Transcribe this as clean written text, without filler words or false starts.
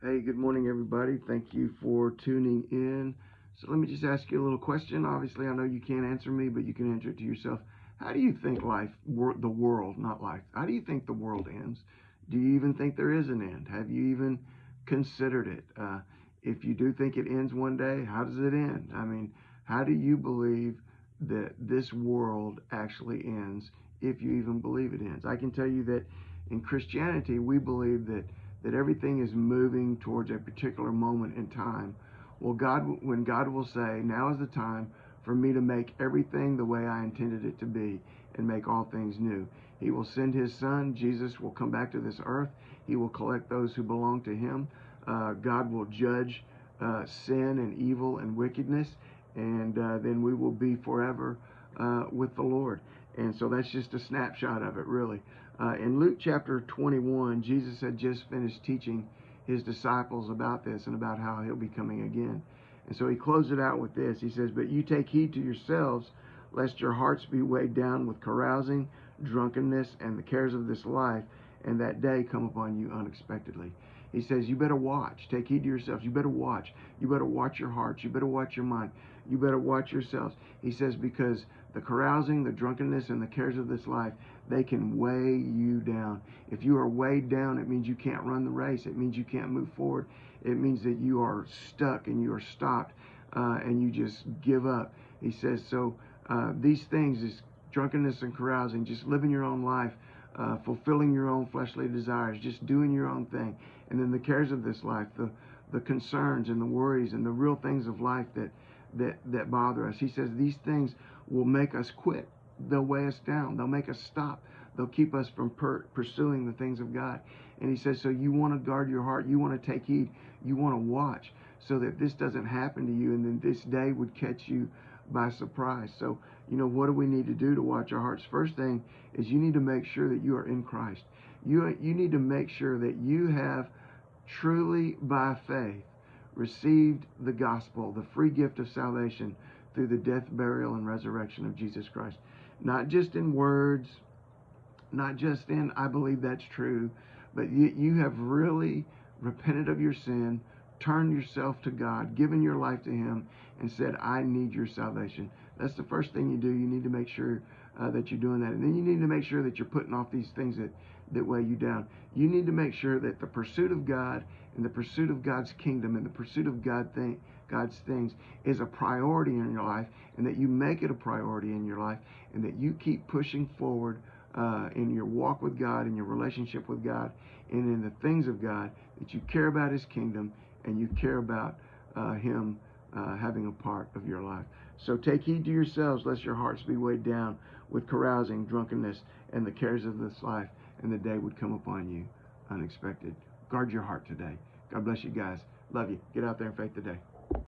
Hey, good morning, everybody. Thank you for tuning in. So, let me just ask you a little question. Obviously, I know you can't answer me, but you can answer it to yourself. How do you think the world, not life, how do you think the world ends? Do you even think there is an end? Have you even considered it? If you do think it ends one day, how does it end? I mean, how do you believe that this world actually ends if you even believe it ends? I can tell you that in Christianity, we believe that everything is moving towards a particular moment in time. Well, when God will say, now is the time for me to make everything the way I intended it to be and make all things new. He will send his son. Jesus will come back to this earth. He will collect those who belong to him. God will judge sin and evil and wickedness, and then we will be forever with the Lord. And so that's just a snapshot of it, really. In Luke chapter 21, Jesus had just finished teaching his disciples about this and about how he'll be coming again. And so he closed it out with this. He says, "But you take heed to yourselves, lest your hearts be weighed down with carousing, drunkenness, and the cares of this life, and that day come upon you unexpectedly." He says, you better watch. Take heed to yourselves. You better watch. You better watch your hearts. You better watch your mind. You better watch yourselves. He says, because the carousing, the drunkenness, and the cares of this life, they can weigh you down. If you are weighed down, it means you can't run the race. It means you can't move forward. It means that you are stuck and you are stopped and you just give up. He says, so these things, this drunkenness and carousing, just living your own life, fulfilling your own fleshly desires, just doing your own thing. And then the cares of this life, the concerns and the worries and the real things of life that bother us. He says these things will make us quit. They'll weigh us down. They'll make us stop. They'll keep us from pursuing the things of God. And he says, so you want to guard your heart. You want to take heed. You want to watch so that this doesn't happen to you and then this day would catch you by surprise. So, what do we need to do to watch our hearts? First thing is you need to make sure that you are in Christ. You need to make sure that you have truly by faith received the gospel, the free gift of salvation through the death, burial, and resurrection of Jesus Christ. Not just in words, not just in, I believe that's true, but you have really repented of your sin, turned yourself to God, given your life to him, and said, I need your salvation. That's the first thing you do. You need to make sure that you're doing that. And then you need to make sure that you're putting off these things that weigh you down. You need to make sure that the pursuit of God and the pursuit of God's kingdom and the pursuit of God's things is a priority in your life, and that you make it a priority in your life, and that you keep pushing forward in your walk with God, in your relationship with God, and in the things of God, that you care about his kingdom and you care about him having a part of your life. So take heed to yourselves, lest your hearts be weighed down with carousing, drunkenness, and the cares of this life, and the day would come upon you unexpected. Guard your heart today. God bless you guys. Love you. Get out there in faith today.